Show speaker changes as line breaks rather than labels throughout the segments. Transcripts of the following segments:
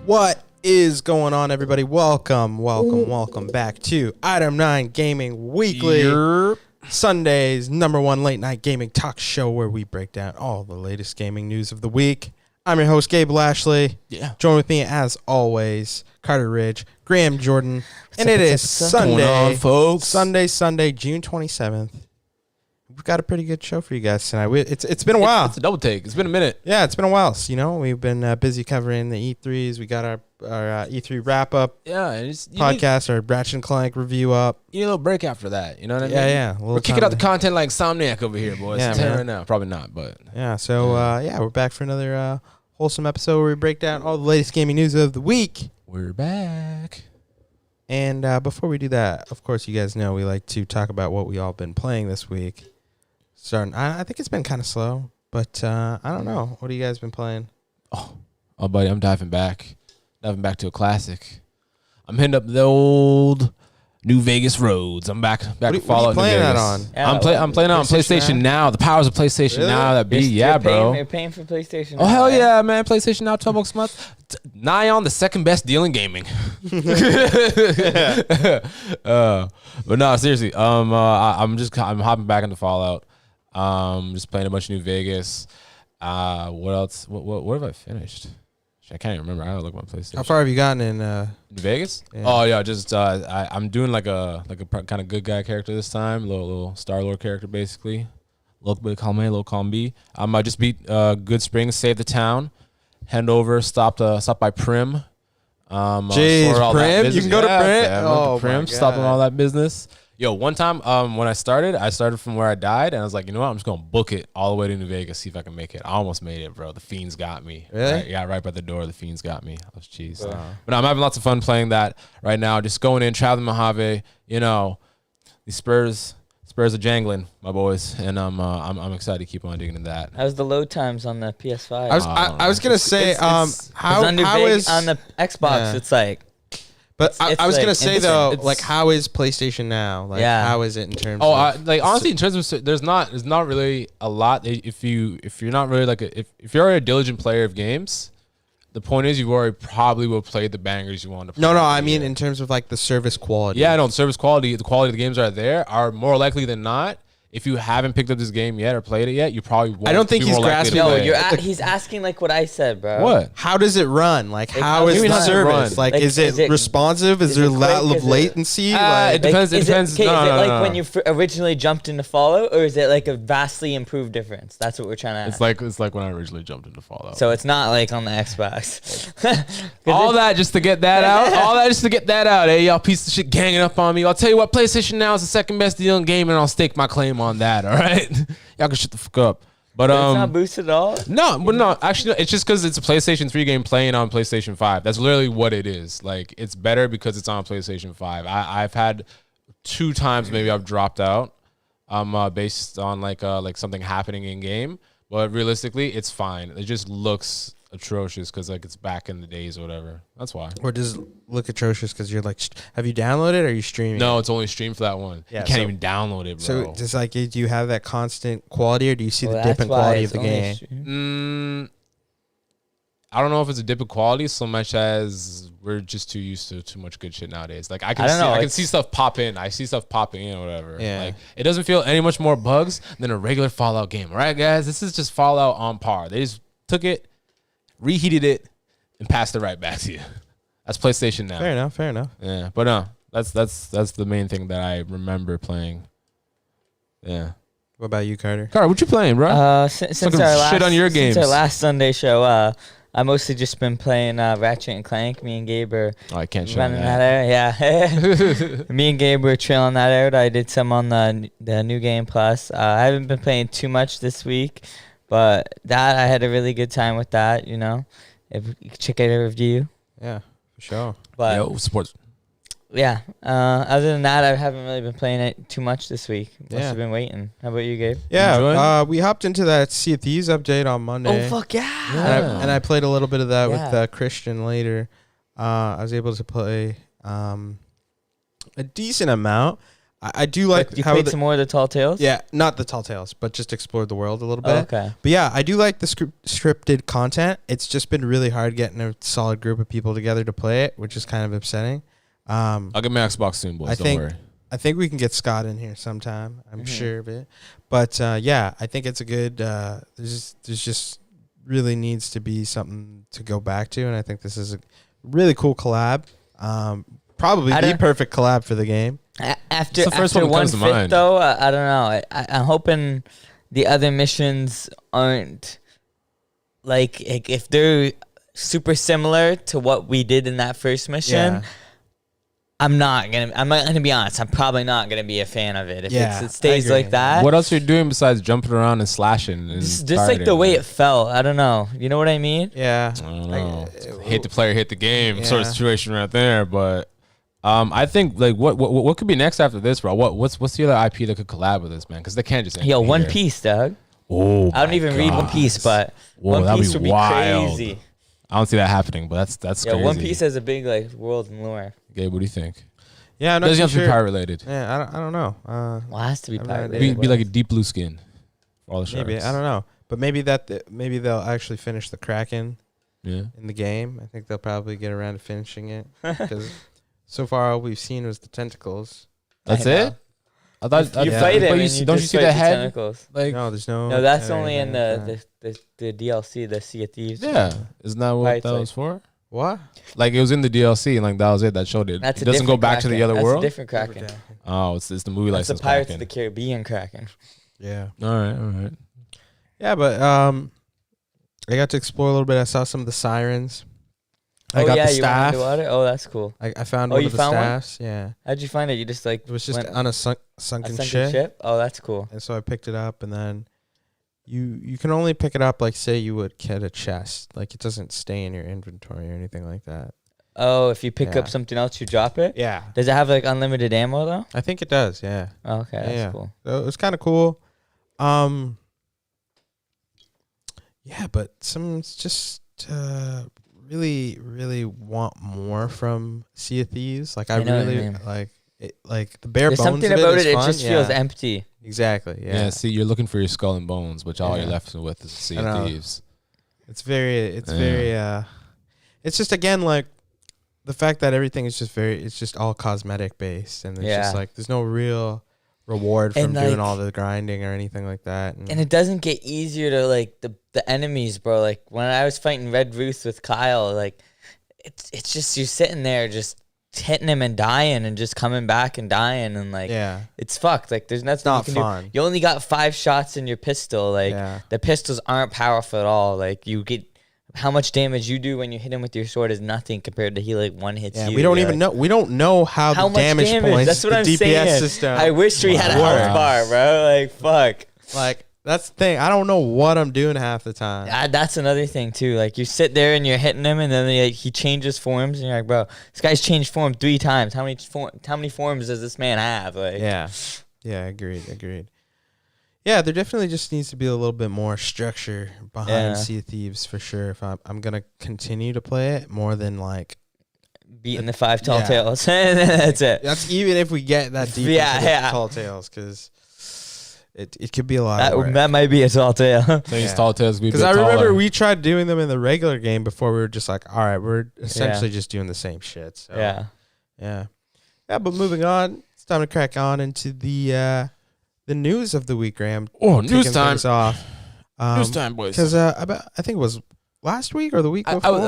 What is going on, everybody? Welcome back to Item 9 Gaming Weekly. Sunday's #1 late night gaming talk show where we break down all the latest gaming news of the week. I'm your host, Gabe Lashley. Join with me, as always, Carter Ridge, Graham Jordan, and it is Sunday,
folks.
Sunday, June 27th. We've got a pretty good show for you guys tonight. It's been a while.
It's a double take. It's been a minute.
Yeah, it's been a while. So, we've been busy covering the E3s. We got our E3 wrap up.
Yeah, and
podcast, our Ratchet and Clank review up.
You need a little break after that. You know what I mean?
Yeah.
We're kicking out the content like Somniac over here, boys.
Yeah,
Tell you
man.
right now. Probably not, but
Yeah. So we're back for another wholesome episode where we break down all the latest gaming news of the week.
we're back.
And before we do that, of course, you guys know we like to talk about what we all been playing this week. I think it's been kind of slow, but I don't know. What have you guys been playing?
Oh, buddy, I'm diving back to a classic. I'm hitting up the old New Vegas roads. I'm back to Fallout New Vegas.
What are you playing that on?
Yeah,
I'm playing on PlayStation Now. The powers of PlayStation
Really?
Now. That be bro.
You're paying for PlayStation.
Oh
now,
hell
right?
yeah, man! PlayStation Now, $12 a month. Nigh on the second best deal in gaming. But no, seriously. I'm hopping back into Fallout. Just playing a bunch of New Vegas. What else? What have I finished? I can't even remember. I gotta look at my PlayStation.
How far have you gotten in?
New Vegas?
Yeah.
Oh yeah, just I'm doing like a kind of good guy character this time, little Star-Lord character basically. Little column A, little column B. I just beat Good Springs, saved the town, head over, stopped by Prim.
Jeez,
sorted all that
Prim? You
business.
can go to
Yeah,
Prim?
fam, went to
Oh,
Prim,
my
stopping
God.
all that business. Yo, one time when I started from where I died, and I was like, you know what? I'm just gonna book it all the way to New Vegas, see if I can make it. I almost made it, bro. The fiends got me.
Really?
Right by the door. The fiends got me. I was cheese. But no, I'm having lots of fun playing that right now. Just going in, traveling Mojave. The Spurs are jangling, my boys, and I'm excited to keep on digging into that.
How's the load times on the PS5?
I was gonna say,
It's
how
on the Xbox?
Yeah.
It's like,
But I was
like
gonna say
instant.
though,
It's-
like, how is PlayStation Now? Like,
Yeah.
how is it in terms?
Oh,
of
honestly, in terms of there's not really a lot. If you're not really if you're a diligent player of games, the point is you already probably will play the bangers you want to play.
No, I mean in terms of like the service quality.
Yeah, no, the service quality, the quality of the games are more likely than not. If you haven't picked up this game yet or played it yet, you probably won't.
I don't think
be
he's
more likely to
grasping
play
no,
it.
he's asking like what I said, bro.
What?
How does it run? Like,
Like,
how
how
is
do you
the
mean how does it
service?
run?
Like,
Like,
is it
is it-
responsive? Is
is
there
it
a lot
quick?
of
Is it-
latency?
it
Like,
depends. It
is
depends.
Okay,
No,
is it
no,
like
no.
when you originally jumped into Fallout, or is it like a vastly improved difference? That's what we're trying to ask.
It's like when I originally jumped into Fallout.
So it's not like on the Xbox.
All that just to get that out. Hey, y'all piece of shit ganging up on me. I'll tell you what, PlayStation Now is the second best deal in gaming, and I'll stake my claim on that. All right, y'all can shut the fuck up. But
It's not boosted at all.
no, actually, no, it's just because it's a PlayStation 3 game playing on PlayStation 5. That's literally what it is. Like, it's better because it's on PlayStation 5. I've had 2 times maybe I've dropped out, based on like something happening in game. But realistically, it's fine. It just looks atrocious because like it's back in the days or whatever. That's why.
or does it look atrocious because you're like, have you downloaded it or are you streaming?
No, it's only streamed for that one.
Yeah,
you can't
so-
even download it, bro.
So just like, do you have that constant quality, or do you see
Well,
the dip
that's
in
why
quality of
it's
the
only
game?
streamed.
I don't know if it's a dip in quality so much as we're just too used to too much good shit nowadays. Like I
I don't know,
can
it's-
see stuff pop in. I see stuff popping in or whatever.
Yeah.
Like it doesn't feel any much more bugs than a regular Fallout game. All right, guys? This is just Fallout on par. They just took it, reheated it, and passed it right back to you. That's PlayStation Now.
Fair enough.
Yeah. But no, that's the main thing that I remember playing. Yeah.
What about you, Carter?
Carter, what you playing, bro?
Since
Fucking
our
shit
last
on your
since
games.
our last Sunday show, I mostly just been playing Ratchet and Clank. Me and Gabe are
Oh, I can't show
running
that.
that out. Yeah, me and Gabe were trailing that out. I did some on the New Game Plus. I haven't been playing too much this week, but that I had a really good time with that. If you can check out a review.
Yeah, for sure.
But
Yo, sports.
yeah, other than that, I haven't really been playing it too much this week.
Yeah.
Must have been waiting. How about you, Gabe?
Yeah, we hopped into that Sea of Thieves update on Monday.
Oh fuck yeah!
And I played a little bit of that
Yeah.
with Christian later. I was able to play a decent amount. I do like
you
how
played some more of the Tall Tales?
yeah, not the Tall Tales, but just explored the world a little bit.
Oh, okay.
But yeah, I do like the scripted content. It's just been really hard getting a solid group of people together to play it, which is kind of upsetting.
I'll get my Xbox soon, boys. Don't worry.
I think we can get Scott in here sometime. I'm sure of it. But yeah, I think it's a good. There's just really needs to be something to go back to, and I think this is a really cool collab. Probably the perfect collab for the game.
After
the first
after
one comes to
1/5
mind.
though, I don't know. I'm hoping the other missions aren't like if they're super similar to what we did in that first mission.
Yeah.
I'm not gonna be honest. I'm probably not gonna be a fan of it if
Yeah,
it stays
I agree.
like that.
What else are you doing besides jumping around and slashing? And
Just like the way it felt. I don't know. You know what I mean?
Yeah.
I don't know. Hate the player, hit the game sort of
Yeah.
situation right there. But I think like what could be next after this, bro? What's the other IP that could collab with this, man? Because they can't just
Yo,
be
One
here.
Piece, dog.
Oh,
I don't even read One Piece, but
Whoa,
One
that'd
Piece
be
would be
wild.
crazy.
I don't see that happening, but that's
Yeah,
crazy.
One Piece has a big like world and lore.
Gabe, what do you think?
Yeah, I'm not
Doesn't
too
have to be
sure.
pirate related.
Yeah, I don't know.
Well, it has to be
I'm not-
pirate.
Be like a deep blue skin for all the sharks.
Maybe I don't know, but maybe maybe they'll actually finish the Kraken
Yeah.
in the game. I think they'll probably get around to finishing it because so far all we've seen was the tentacles.
That's
I know.
it. I thought
You
Yeah.
fight
but
him,
you
and
see-
you
don't you
just
see
fight
the head?
tentacles.
Like
No, there's no.
No, that's
head or
only in
anything like
the DLC, the Sea of Thieves.
yeah, isn't that what
Pirates,
that
like-
was for?
that. What?
Like it was in the DLC, and like that was it. That showed it.
That's
It
a
doesn't go
different
back to the
Kraken.
other
That's
world.
a different Kraken.
Oh, it's the movie
That's the
license.
Pirates
Kraken.
of the Caribbean Kraken.
Yeah.
All right.
Yeah, but I got to explore a little bit. I saw some of the sirens. I
Oh
got
yeah,
the
you went
staff.
underwater. Oh, that's cool.
I found
Oh,
one
you
of the
found one?
staffs. Yeah,
How'd you find it? You just like
it was just
went
on a
a
sunken
sunken
ship.
ship. Oh, that's cool.
And so I picked it up, and then you can only pick it up like say you would get a chest. Like it doesn't stay in your inventory or anything like that.
Oh, if you pick
Yeah.
up something else, you drop it.
Yeah,
Does it have like unlimited ammo though?
I think it does. Yeah,
Oh, okay, that's
Yeah.
cool.
so it was kind of cool. Yeah, but some just really want more from Sea of Thieves. Like I
I know what you
really
mean.
like it. Like the bare
There's
bones
something
of
about
is
it. It
fun.
just feels
Yeah.
empty.
Exactly.
Yeah.
Yeah.
See, you're looking for your skull and bones, but all you're
Yeah.
left with is a Sea
I
of
know.
Thieves.
It's very.
Yeah.
It's just again like the fact that everything is just it's just all cosmetic based, and it's
Yeah.
just like there's no real reward from
And,
doing
like-
all the grinding or anything like that.
And it doesn't get easier to like the enemies, bro. Like when I was fighting Red Ruth with Kyle, like it's just you sitting there just hitting him and dying and just coming back and dying and like
yeah,
it's fucked. Like there's nothing
not
you can
fun.
do. You only got 5 shots in your pistol. Like
Yeah.
the pistols aren't powerful at all. Like you get how much damage you do when you hit him with your sword is nothing compared to he like one hits
Yeah,
you.
we don't
You're
even
like,
know. We don't know how
how
the
much
damage points,
That's what
the
I'm
DPS
saying.
system.
I wish we had a
Wow.
health bar, bro. Like fuck.
Like that's the thing. I don't know what I'm doing half the time.
That's another thing too. Like you sit there and you're hitting him, and then he changes forms, and you're like, bro, this guy's changed form 3 times. How many forms does this man have? Like,
Yeah. Agreed. Yeah, there definitely just needs to be a little bit more structure behind
Yeah.
Sea of Thieves for sure. If I'm gonna continue to play it more than like
beating the 5 tall
Yeah.
tales. That's it.
that's even if we get that deep
Yeah,
into the
yeah.
Tall Tales, because it could be a lot of work.
That might be a tall tale.
Things
Yeah.
tall tales be a
Because
bit
I remember
taller.
we tried doing them in the regular game before. We were just like, all right, we're essentially just doing the same shit. So,
Yeah.
yeah. But moving on, it's time to crack on into the news of the week, Graham.
Oh,
Kicking
news time.
things off.
News time, boys.
Because I think it was last week or the week before.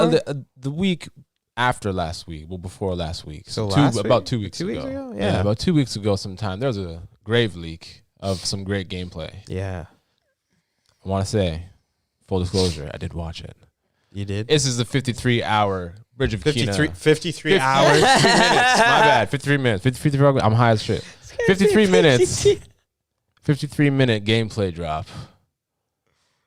The week after last week, well, before last week.
So
two,
last
about
week?
2 weeks
2
ago.
weeks ago?
Yeah,
Yeah.
about 2 weeks ago sometime. There was a grave leak of some great gameplay.
Yeah,
I want to say, full disclosure, I did watch it.
you did.
This is the 53-hour Bridge of
53,
Kina.
53 hours.
53 minutes. My bad. 53 minutes. 53 I'm high as shit. 53 minutes. 53-minute gameplay drop.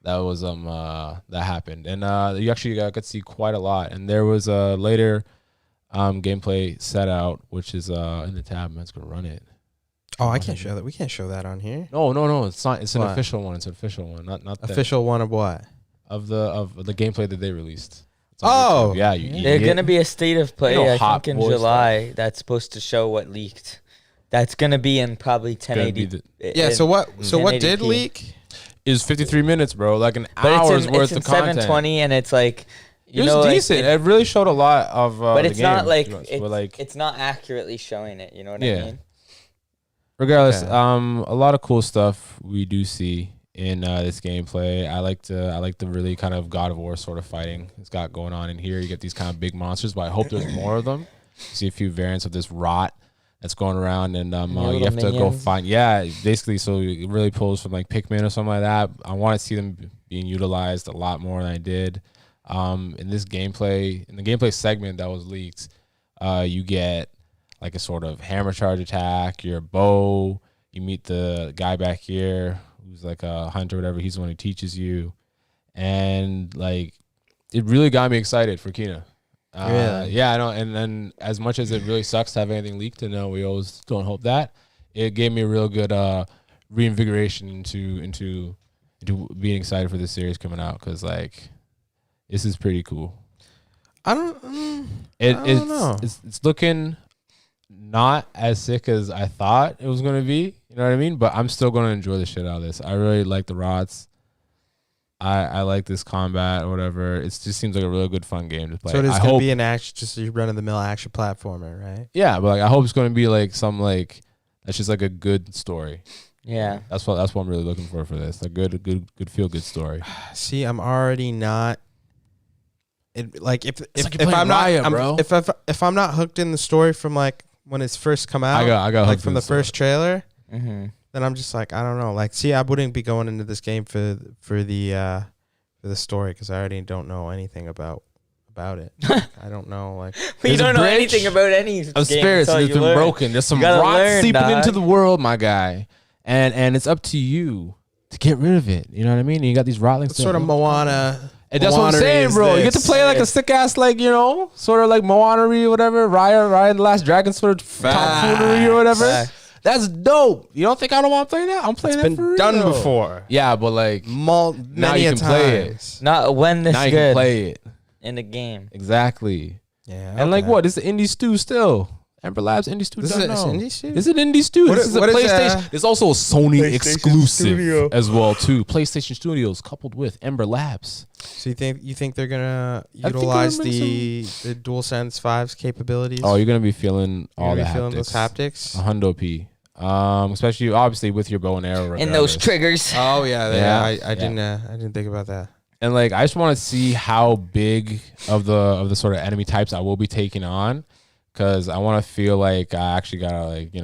That was that happened, and you actually got to see quite a lot. And there was a later gameplay set out, which is in the tab. Man's gonna run it.
Oh, I can't show that. We can't show that on here.
No. It's not. It's an
What?
official one. It's an official one. Not that-
Official one of what?
of the gameplay that they released. It's on
Oh.
YouTube. Yeah. You
There's
idiot.
gonna be a state of play,
You know,
I
hot
think, in
boy
July that's supposed to show what leaked. that's gonna be in probably
Gonna
1080.
be
Yeah. So what? So what
1080p.
did leak?
Is 53 minutes, bro. Like an
But
hour's
it's
worth
in
of content.
720, and it's like,
It was
like,
decent. It really showed a lot of.
but
the
it's not
game,
like
to be honest.
it's,
But, like
it's not accurately showing it. You know what I
Yeah.
mean?
regardless,
Okay.
a lot of cool stuff we do see in this gameplay. I like the really kind of God of War sort of fighting it's got going on in here. You get these kind of big monsters, but I hope there's more of them. You see a few variants of this rot that's going around, and you
little
have to go
minions.
find. Yeah, basically, so it really pulls from like Pikmin or something like that. I want to see them being utilized a lot more than I did. In this gameplay, in the gameplay segment that was leaked, you get like a sort of hammer charge attack, your bow. You meet the guy back here who's like a hunter or whatever. He's the one who teaches you. And like, it really got me excited for Kena.
Really?
Yeah, I know. And then as much as it really sucks to have anything leaked, and we always don't hope that, it gave me a real good reinvigoration into being excited for this series coming out. Cause like, this is pretty cool.
I don't know.
It's looking not as sick as I thought it was gonna be. You know what I mean? But I'm still gonna enjoy the shit out of this. I really like the rods. I like this combat or whatever. It just seems like a really good fun game to play.
So it is
I
going to
hope,
be an action, just a run-of-the-mill action platformer, right?
yeah, but like I hope it's gonna be like some like that's just like a good story.
Yeah.
That's what I'm really looking for this. A good feel good story.
See, I'm already not. Like if
like you're
if
playing
I'm not
Riot, bro.
if I'm not hooked in the story from like when it's first come out,
I got
like
hooked
from
in
the
the story.
first trailer,
Mm-hmm.
then I'm just like I don't know. Like, see, I wouldn't be going into this game for the story because I already don't know anything about it. I don't know like.
We
There's a
don't know
bridge
anything about any
of
game
spirits
until
that's
you
been
learn.
broken. There's some
You gotta
rot
learn,
seeping
dog.
into the world, my guy, and it's up to you to get rid of it. You know what I mean? And you got these rotlings.
What sort of Moana?
And that's what I'm
Moana-y
saying,
is
bro. You get to
this?
play like a sick ass, like, you know, sort of like Moana-y or whatever, Raya and the Last Dragon sort of tomfoolery or whatever.
Facts.
That's dope. You don't think I don't want to play that? I'm playing
It's
that for
been
real.
done before.
Yeah, but like now
Many
you
a
can play it.
times.
Not when this
now you can
good
play it.
in the game.
Exactly.
Yeah.
And like
okay.
what? It's the indie stew still. Ember Labs indie stew.
This
Don't
is
know.
indie stew?
Is it indie stew?
What
This
is-
is a
what is,
PlayStation. It's also a Sony
PlayStation
exclusive
Studio.
as well too. PlayStation Studios coupled with Ember Labs.
So you think they're gonna
think they're
utilize
gonna
the DualSense 5's capabilities?
Oh, you're gonna be feeling
You're
all the
gonna be feeling those
haptics.
haptics.
A hundo P. Especially obviously with your bow and arrow.
And those
regardless.
triggers.
Oh yeah,
Yeah,
I
yeah.
didn't think about that.
And like I just want to see how big of the sort of enemy types I will be taking on, because I want to feel like I actually gotta like
This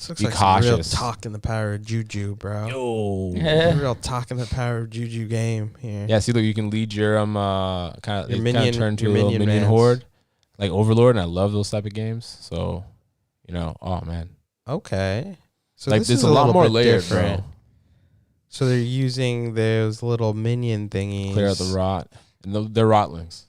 looks
be
like some real
cautious.
talking the power of Juju, bro.
Yo.
Real talking the power of Juju game here.
Yeah, see, look, you can lead your kind
Your
of
minion-
turn to
your
a little
minion
minion
mans.
horde, like Overlord, and I love those type of games. So, oh man,
Okay. So
like
this
there's
is
a lot
little
more
bit
layers,
different.
bro.
So they're using those little minion thingies.
Clear out the rot, and they're rotlings.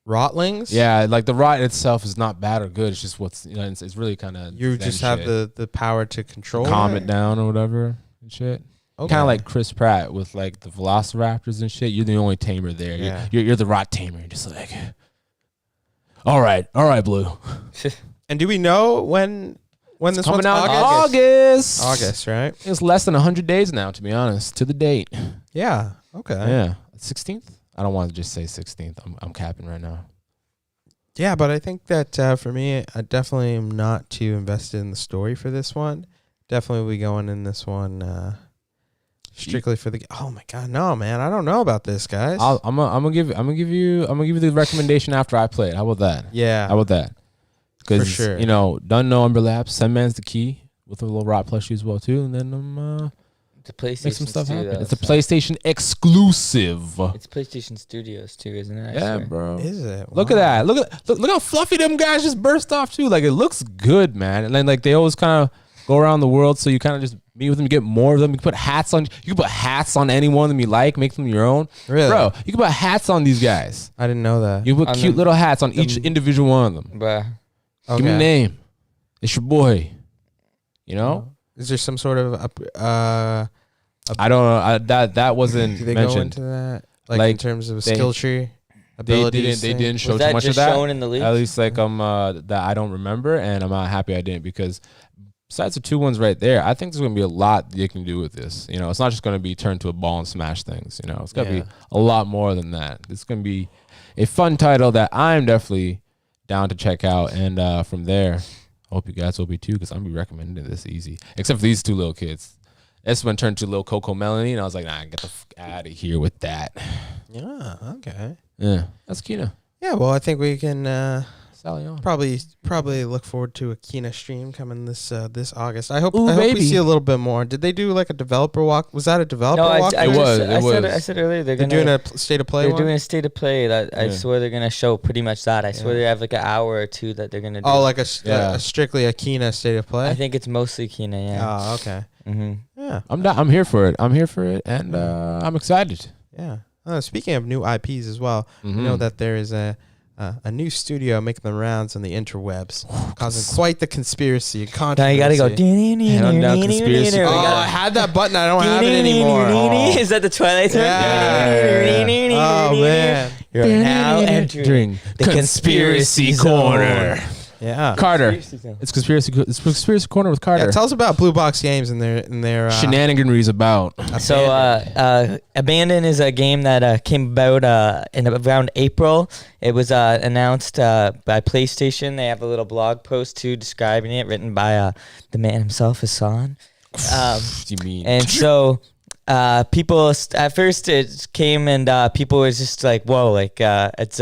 Rotlings?
Yeah, like the rot itself is not bad or good. It's just what's it's really kind of
You just have the power to control
calm
it?
it down or whatever and shit.
Okay.
Kind of like Chris Pratt with like the Velociraptors and shit. You're the only tamer there.
Yeah.
You're the rot tamer. You're just like, all right, Blue.
And do we know when this
Coming
one's
out in
August?
August.
August, right?
It's less than 100 days now, to be honest, to the date.
Yeah. Okay.
Yeah, 16th. I don't want to just say 16th. I'm capping right now.
Yeah, but I think that for me, I definitely am not too invested in the story for this one. Definitely be going in this one strictly for the. Oh my god, no, man! I don't know about this, guys.
I'm gonna give you the recommendation after I play it. How about that?
Yeah.
How about that? Because
For sure.
done no Ember Labs. Sandman's the key with a little rot plushie as well too, and then
The PlayStation
make some stuff happen.
Studios.
It's a PlayStation exclusive.
It's PlayStation Studios too, isn't it? I
Yeah,
swear.
bro.
Is it?
Look at
Wow.
that. Look how fluffy them guys just burst off too. Like it looks good, man. And then like they always kind of go around the world, so you kind of just meet with them, you get more of them. You can put hats on. You can put hats on any one of them you like, make them your own.
Really?
Bro, you can put hats on these guys.
I didn't know that.
You put
On
cute
them-
little hats on each individual one of them.
Bruh.
Give me a name. It's your boy. You know?
Is there some sort of
I don't know. That wasn't
do they go
mentioned.
into that? Like in
Like,
terms of a
they-
skill tree,
They
abilities.
didn't show
Was
too
that
much of
just
that.
shown in the leak?
At least like that I don't remember, and I'm not happy I didn't, because besides the 2 ones right there, I think there's going to be a lot you can do with this. You know, it's not just going to be turned to a ball and smash things. You know, it's going to be a lot more than that. It's going to be a fun title that I'm definitely down to check out. And from there, I hope you guys will be too, because I'm going to be recommending this easy. Except for these 2 little kids. This one turned to little Coco Melanie, and I was like, nah, get the fuck out of here with that.
Yeah, okay.
Yeah, that's Kina.
Yeah, well, I think we can
Sally on.
probably look forward to a Kina stream coming this August. I hope
Ooh,
we
baby.
see a little bit more. Did they do like a developer walk? Was that a developer
No,
walk?
I said earlier
They're doing a state of play.
They're
one?
doing a state of play that I
Yeah.
swear they're gonna show pretty much that. I swear they have like an hour or 2 that they're gonna do.
Oh, like
Yeah.
a strictly a Kina state of play.
I think it's mostly Kina. Yeah.
Oh, okay.
Mm-hmm.
Yeah,
I'm here for it. I'm here for it, and I'm excited.
yeah. Speaking of new IPs as well, you know that there is a new studio making the rounds on the interwebs, causing quite the conspiracy and
Now
controversy.
you gotta go.
Head on down conspiracy.
Oh, I had that button. I don't have it anymore.
Is that the Twilight Zone?
Yeah. Oh man.
You're now entering the conspiracy corner.
Yeah.
Carter. It's conspiracy corner with Carter.
Yeah. Tell us about Blue Box Games and their
Shenaniganries about.
So, Abandon is a game that came about in around April. It was announced by PlayStation. They have a little blog post too describing it, written by the man himself, Hassan.
What do you mean?
And so, people at first it came and people was just like, "Whoa!" Like it's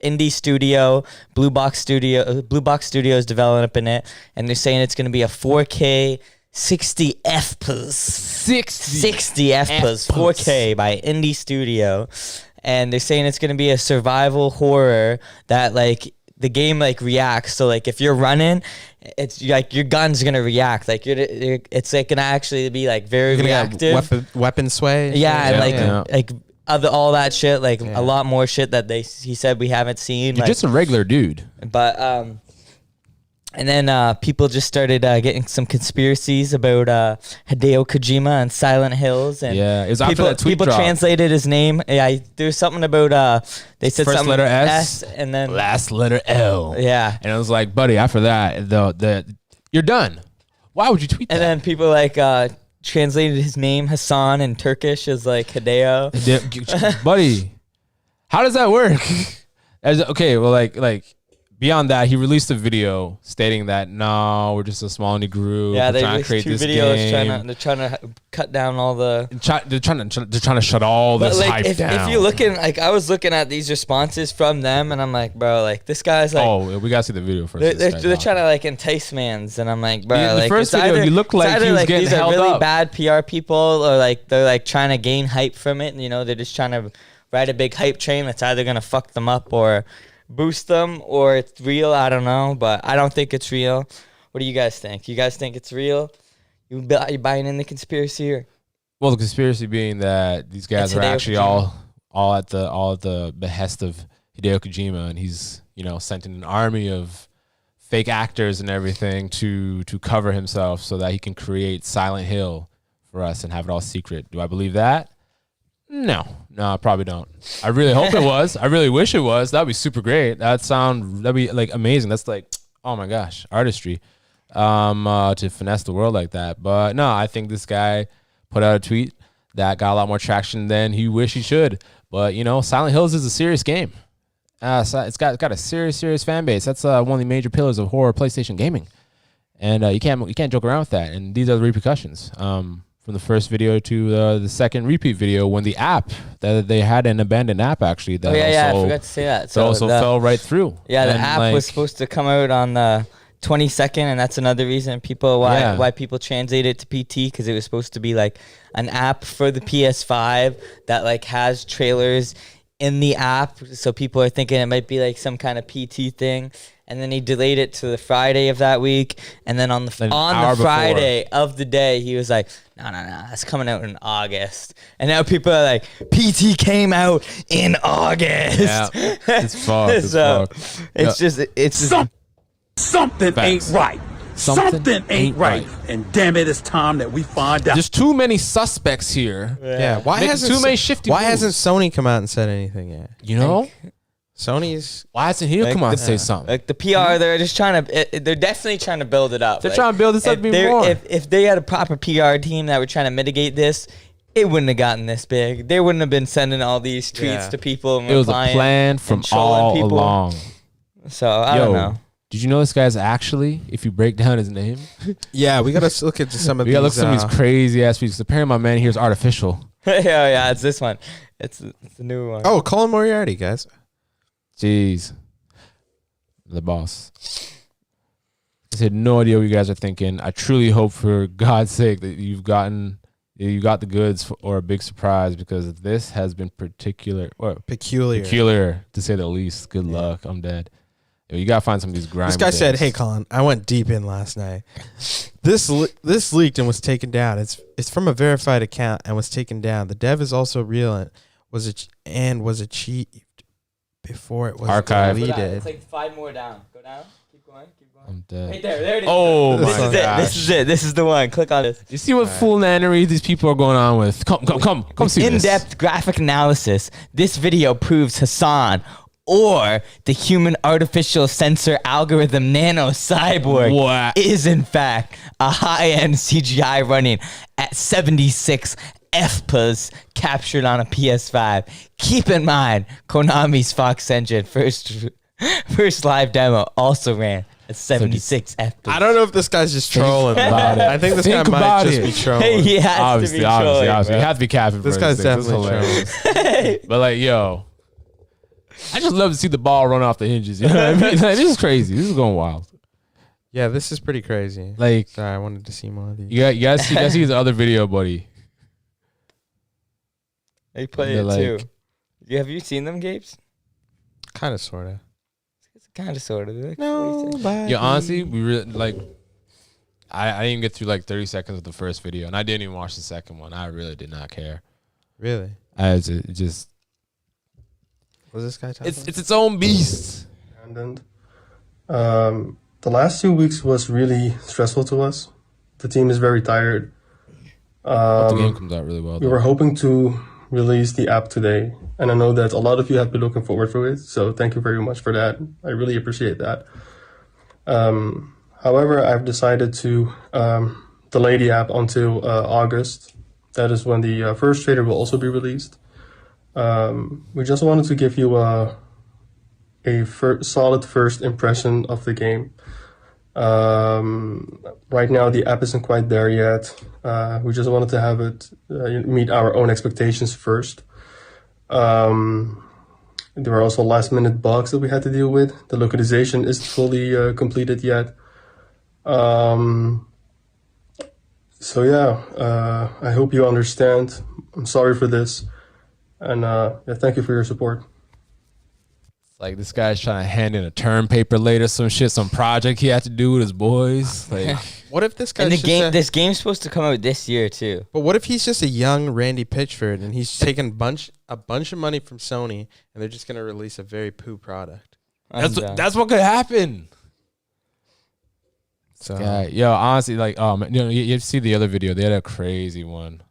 indie studio, Blue Box Studio is developing it, and they're saying it's going to be a 4K 60 FPS. 60 FPS 4K by Indie Studio. And they're saying it's going to be a survival horror that like the game like reacts. So like if you're running, it's like your gun's going to react. Like it's like going to actually be like very reactive.
Weapon sway.
Yeah, and like all that shit, like a lot more shit that he said we haven't seen.
You're just a regular dude.
But and then people just started getting some conspiracies about Hideo Kojima and Silent Hills, and
Yeah, it was after that tweet
people
drop.
translated his name. Yeah, there's something about they said
First
something
letter S,
and then
last letter L.
yeah,
And I was like, buddy, after that, the you're done. Why would you tweet that?
and then people like translated his name Hassan in Turkish as like Hideo.
Buddy, how does that work? Okay, well, like beyond that, he released a video stating that no, we're just a small indie group.
Yeah,
we're
they
trying to
released
create
2
this
videos
game.
they're trying to cut down all the.
They're trying to shut all
But
this
like,
hype down.
if you're looking, like I was looking at these responses from them, and I'm like, bro, like this guy's like,
oh, we gotta see the video first.
they're trying to like entice mans, and I'm like, bro,
The
like
first
it's
video,
either,
he looked like
it's either
he was
like
getting
these are
held
really
up.
bad PR people, or like they're like trying to gain hype from it, and you know they're just trying to ride a big hype train that's either gonna fuck them up or boost them, or it's real. I don't know, but I don't think it's real. What do you guys think? You guys think it's real? You buying in the conspiracy or?
Well, the conspiracy being that these guys
It's
are
Hideo
actually
Kojima.
all at the behest of Hideo Kojima, and he's sent in an army of fake actors and everything to cover himself so that he can create Silent Hill for us and have it all secret. Do I believe that? No, I probably don't. I really hope it was. I really wish it was. That'd be super great. That'd be like amazing. That's like, oh my gosh, artistry. To finesse the world like that. But no, I think this guy put out a tweet that got a lot more traction than he wished he should. But Silent Hills is a serious game. So it's got a serious fan base. That's one of the major pillars of horror PlayStation gaming, and you can't joke around with that. And these are the repercussions. From the first video to the second repeat video, when the app that they had an abandoned app actually that
I forgot to say that.
So also fell right through.
Yeah, the
And,
app was supposed to come out on the 22nd, and that's another reason why people translate it to PT, because it was supposed to be like an app for the PS5 that like has trailers in the app, so people are thinking it might be like some kind of PT thing. And then he delayed it to the Friday of that week, and then on the Friday of the day, he was like, "No, it's coming out in August." And now people are like, "PT came out in August."
Yeah, it's fucked.
It's just
Something ain't right. Something ain't right.
right.
And damn it, it's time that we find out.
There's too many suspects here.
Yeah. Why
Making
hasn't
too many shifty
Why
moves.
hasn't Sony come out and said anything yet? Sony's.
Why isn't he
Like
come on
the-
and say something?
Like the PR, they're just trying to. They're definitely trying to build it up.
They're
Like,
trying to build this up
if
even more.
If they had a proper PR team that were trying to mitigate this, it wouldn't have gotten this big. They wouldn't have been sending all these tweets
Yeah.
to people. And
It was a
replying
plan from
and trolling
all
people.
along.
So I don't know.
Did you know this guy's actually, if you break down his name,
Yeah, we gotta look at some of
we
these.
gotta look at some of these crazy ass speeches. Apparently, my man here is artificial.
Yeah, it's this one. It's the new one.
Oh, Colin Moriarty, guys.
Jeez, the boss. I had no idea what you guys are thinking. I truly hope, for God's sake, that you got the goods or a big surprise, because this has been peculiar, to say the least. Good luck. I'm dead. You gotta find some of these grimy.
This guy said,
days.
"Hey, Colin, I went deep in last night. This leaked and was taken down. It's from a verified account and was taken down. The dev is also real and was achieved before it was
Archived.
deleted."
It's like 5 more down. Go down. Keep going.
I'm dead.
Right there it is.
Oh
this
my
is
gosh.
it. This is it. This is the one. Click on this.
You see what foolery these people are going on with? Come see this.
In-depth graphic analysis. This video proves Hassan, or the human artificial sensor algorithm nano cyborg,
What?
is in fact a high-end CGI running at 76 FPS captured on a PS5. Keep in mind, Konami's Fox Engine first live demo also ran at 76 FPS.
I don't know if this guy's just trolling
about it.
I think this
Think
guy might
about
just
it.
be trolling.
Hey, he has
Obviously,
to be trolling,
you
bro.
have to be capping.
This
for
guy's
this thing. This is
definitely
hilarious. But like, yo, I just love to see the ball run off the hinges. You know what I mean? Like, this is crazy. This is going wild.
Yeah, this is pretty crazy.
Like,
Sorry, I wanted to see more of these.
you guys see his other video, buddy.
They play
They're
it
like-
too. Have you seen them, Gapes?
Kind of, sort of.
It's kind of, sort of.
No,
Yeah, honestly, we really like. I didn't get through like 30 seconds of the first video, and I didn't even watch the second one. I really did not care.
Really?
It just
Was this guy talking?
it's its own beast.
And the last 2 weeks was really stressful to us. The team is very tired.
The game comes out really well.
We were hoping to release the app today, and I know that a lot of you have been looking forward to it, so thank you very much for that. I really appreciate that. However, I've decided to delay the app until August. That is when the first trailer will also be released. We just wanted to give you a solid first impression of the game. Right now, the app isn't quite there yet. We just wanted to have it meet our own expectations first. There are also last-minute bugs that we had to deal with. The localization isn't fully completed yet. So yeah, I hope you understand. I'm sorry for this, and yeah, thank you for your support.
Like, this guy's trying to hand in a term paper later, some project he had to do with his boys. Like,
What if this guy?
And this game's supposed to come out this year too.
But what if he's just a young Randy Pitchford and he's taking a bunch of money from Sony and they're just gonna release a very poo product?
that's what could happen.
So
Yeah, yo, honestly, like, man, you see the other video? They had a crazy one.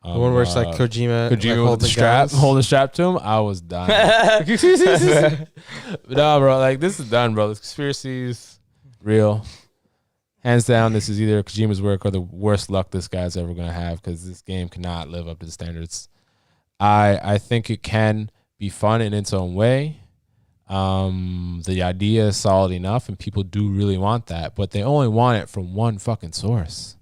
the one where it's like Kojima
with
holding
the strap,
guns.
holding the strap to him. I was dying. No, bro, like, this is done, bro. This conspiracy is real. Hands down, this is either Kojima's work or the worst luck this guy's ever gonna have, because this game cannot live up to the standards. I think it can be fun in its own way. The idea is solid enough, and people do really want that, but they only want it from one fucking source.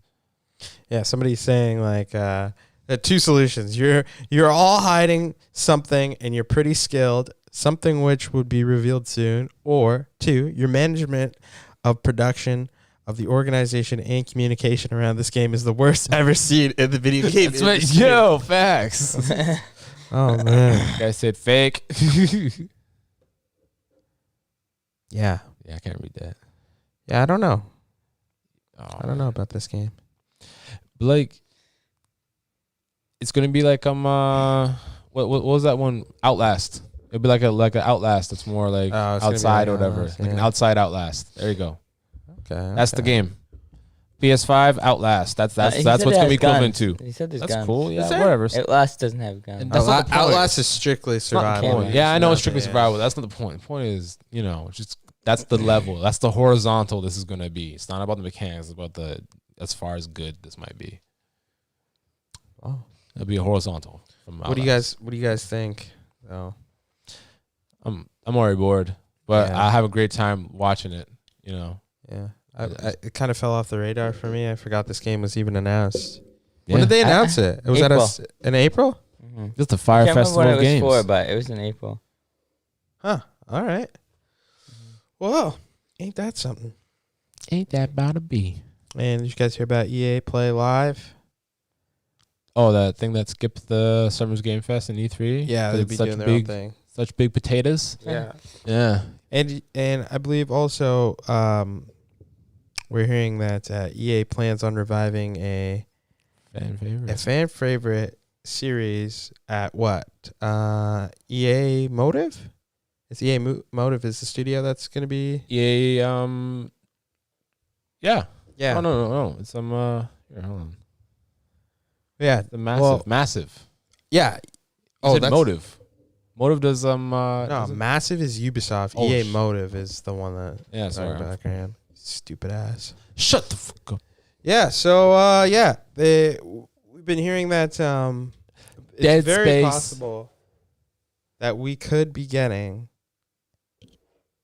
Yeah, somebody's saying like there are two solutions. You're all hiding something and you're pretty skilled, something which would be revealed soon, or two, your management of production of the organization and communication around this game is the worst ever seen in the video game industry.
Yo, facts.
Oh man.
Guy said fake.
Yeah.
Yeah, I can't read that.
Yeah, I don't know.
Oh,
I don't know about this game.
But like, it's gonna be like what was that one? Outlast. It'd be like a Outlast. It's more like
Oh, it's gonna be
outside
like
or whatever.
Outlast,
Like an
yeah.
outside Outlast. There you go.
Okay.
That's the game. PS5 Outlast. That's
He
what's
said it
gonna
has
be equivalent
guns.
to.
He said there's
That's
guns.
cool. Yeah,
Is there?
whatever.
Outlast doesn't have guns.
That's not the point.
Outlast is strictly survival.
cameras.
Yeah, I know it's
Nothing,
strictly survival. That's not the point. The point is, just that's the level. That's the horizontal this is gonna be. It's not about the mechanics. It's about the as far as good this might be.
Oh.
It'll be a horizontal. From
What do you guys think? Oh.
I'm already bored, but
Yeah.
I have a great time watching it.
Yeah. It kind of fell off the radar for me. I forgot this game was even announced.
Yeah.
When did they announce it? It was
April.
in April?
Mm-hmm.
Just the Fire
I can't
Festival
remember
of
what it
games.
was for, but it was in April.
Huh. All right. Well, ain't that something?
Ain't that about to be?
And did you guys hear about EA Play Live?
Oh, that thing that skipped the Summer's Game Fest and E3.
Yeah, they'd
It's
be
such
doing their own
big,
thing.
such big potatoes.
Yeah.
Yeah.
And I believe also we're hearing that EA plans on reviving a
Fan favorite.
fan favorite series at what? EA Motive? Is EA Motive is the studio that's going to be?
EA. Yeah.
Yeah.
Oh no. It's here, hold on.
Yeah.
The massive,
Well,
massive.
yeah.
Oh,
that's
Motive. Motive does
No,
does it-
Massive is Ubisoft.
Oh,
EA Motive is the one that.
Yeah,
in
sorry.
the background. Stupid ass.
Shut the fuck up.
Yeah. So we've been hearing that it's
Dead
very
Space.
possible that we could be getting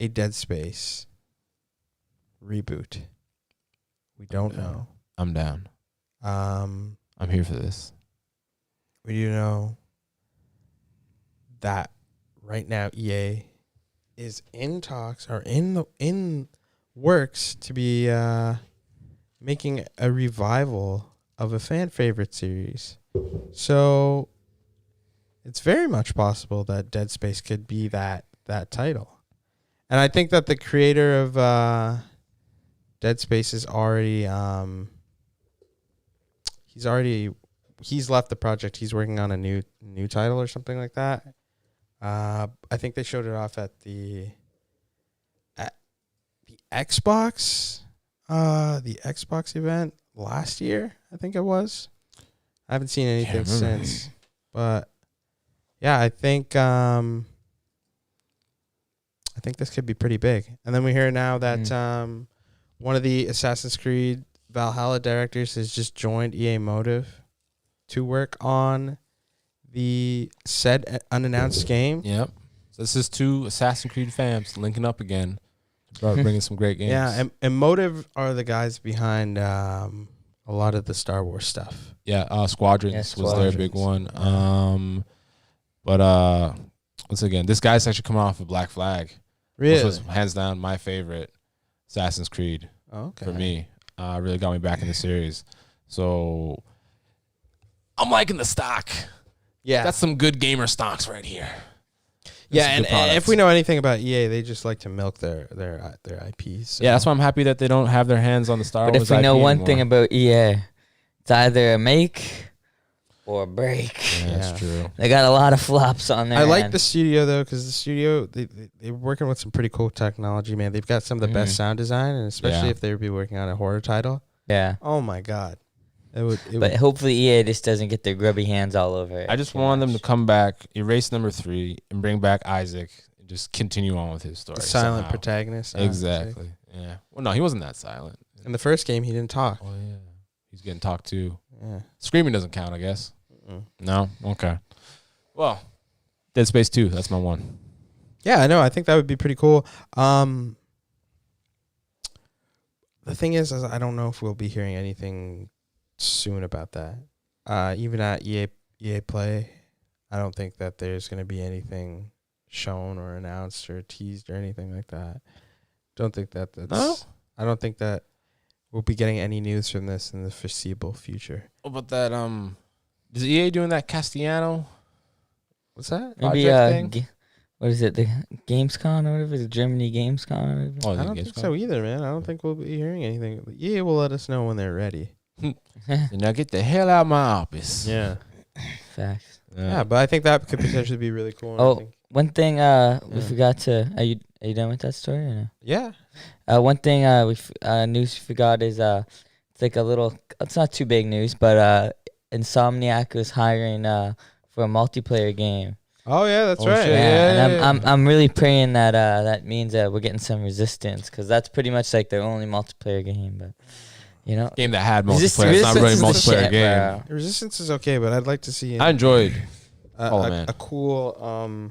a Dead Space reboot. We don't know.
I'm down. I'm here for this.
We do know that right now EA is in talks or in works to be making a revival of a fan favorite series. So it's very much possible that Dead Space could be that title. And I think that the creator of Dead Space is already he's left the project. He's working on a new title or something like that. I think they showed it off at the Xbox event last year. I think it was. I haven't seen anything since, but yeah, I think this could be pretty big. And then we hear now that one of the Assassin's Creed Valhalla directors has just joined EA Motive to work on the said unannounced game.
Yep. So this is two Assassin's Creed fans linking up again, bringing some great games.
Yeah, and Motive are the guys behind a lot of the Star Wars stuff.
Yeah, Squadrons was their big one. But once again, this guy's actually coming off of Black Flag,
Really?
which was hands down my favorite Assassin's Creed for me. Really got me back in the series. So I'm liking the stock.
Yeah.
That's some good gamer stocks right here.
Yeah, and if we know anything about EA, they just like to milk their IPs. So.
Yeah, that's why I'm happy that they don't have their hands on the Star
But
Wars
if we know
IP
one
anymore.
thing about EA, it's either a make or a break.
Yeah, that's true.
They got a lot of flops on there.
I like the studio though, because the studio they're working with some pretty cool technology, man. They've got some of the best sound design, and especially if they would be working on a horror title.
Yeah.
Oh my god, it
But
would.
hopefully EA just doesn't get their grubby hands all over it.
I just
too
want them
much.
to come back, erase number 3, and bring back Isaac, and just continue on with his story.
The silent
somehow.
protagonist.
Exactly. Yeah. Well, no, he wasn't that silent.
In the first game, he didn't talk.
Oh yeah, he's getting talked to.
Yeah.
Screaming doesn't count, I guess.
Mm.
No. Okay. Well, Dead Space 2. That's my one.
Yeah, I know. I think that would be pretty cool. The thing is I don't know if we'll be hearing anything soon about that. Even at EA Play, I don't think that there's going to be anything shown or announced or teased or anything like that. Don't think that's.
No?
I don't think that we'll be getting any news from this in the foreseeable future.
What about that? Is EA doing that Castellano?
What's that?
Maybe
project thing?
what is it? The Gamescom or whatever? The Germany Gamescom or whatever?
Oh,
I don't think so either, man. I don't think we'll be hearing anything. EA will let us know when they're ready.
Now get the hell out of my office.
Yeah.
Facts.
Yeah, but I think that could potentially be really cool. And I
Oh,
think,
one thing we forgot to. Are you done with that story or no?
yeah.
One thing news we forgot is It's like a little. It's not too big news, but Insomniac was hiring for a multiplayer game.
Oh yeah, that's
Oh,
right.
shit.
And I'm really praying that that means that we're getting some Resistance, because that's pretty much like their only multiplayer game. But you know,
Game that had multiplayer. It's not really a
is the
multiplayer
shit,
game.
bro.
Resistance is okay, but I'd like to see
I enjoyed.
a cool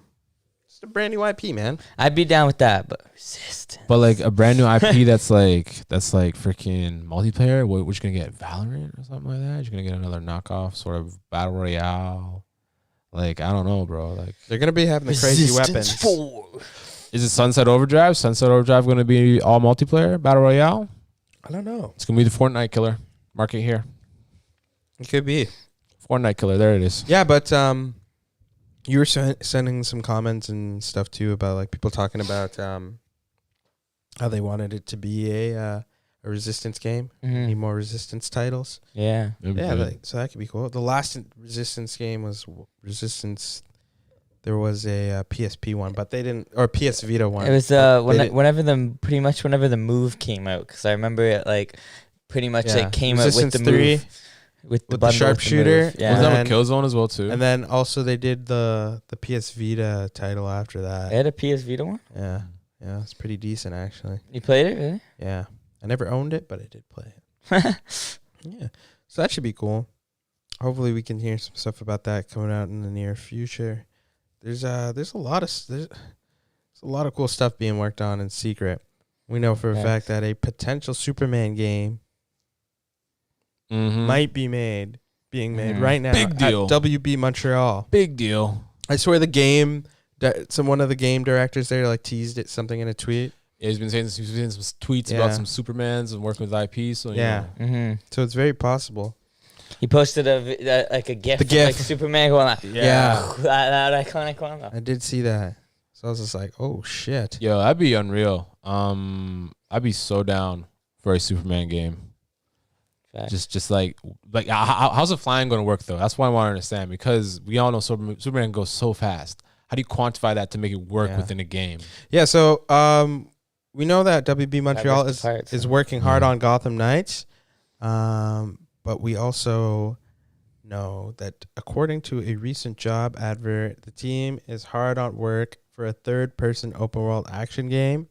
just a brand new IP, man.
I'd be down with that, but Resistance.
But like a brand new IP that's like freaking multiplayer. What you gonna get? Valorant or something like that? You're gonna get another knockoff sort of battle royale. Like I don't know, bro. Like
They're gonna be having the crazy weapons.
4.
is it Sunset Overdrive? Sunset Overdrive gonna be all multiplayer battle royale?
I don't know.
It's gonna be the Fortnite killer. Mark it here.
It could be.
Fortnite killer. There it is.
Yeah, but you were sending some comments and stuff too about like people talking about how they wanted it to be a Resistance game. Need more Resistance titles.
Yeah.
Yeah, so that could be cool. The last Resistance game was Resistance. There was a PSP one, but they didn't, or PS Vita one.
It was whenever the move came out, because I remember it like pretty much like came
Resistance
out with the
3
move, with the
the
bundle
sharpshooter.
Yeah.
Was that
And
with Killzone as well too?
And then also they did the PS Vita title after that.
They had a PS Vita one.
Yeah, it's pretty decent actually.
You played it, really?
Yeah, I never owned it, but I did play it. Yeah, so that should be cool. Hopefully, we can hear some stuff about that coming out in the near future. There's a lot of cool stuff being worked on in secret. We know for a fact that a potential Superman game might be being made right now.
Big deal.
At WB Montreal.
Big deal.
I swear one of the game directors there like teased it something in a tweet.
Yeah, he's been saying some tweets about some Supermans and working with IP. So
So it's very possible.
He posted like a GIF,
The GIF.
like Superman going like,
Yeah.
that iconic one.
I did see that. So I was just like, oh shit.
Yo, that'd be unreal. I'd be so down for a Superman game.
Facts.
Just like how's the flying going to work though? That's what I want to understand, because we all know Superman goes so fast. How do you quantify that to make it work within a game?
Yeah, so we know that WB Montreal is working hard on Gotham Knights, but we also know that according to a recent job advert, the team is hard on work for a third-person open-world action game,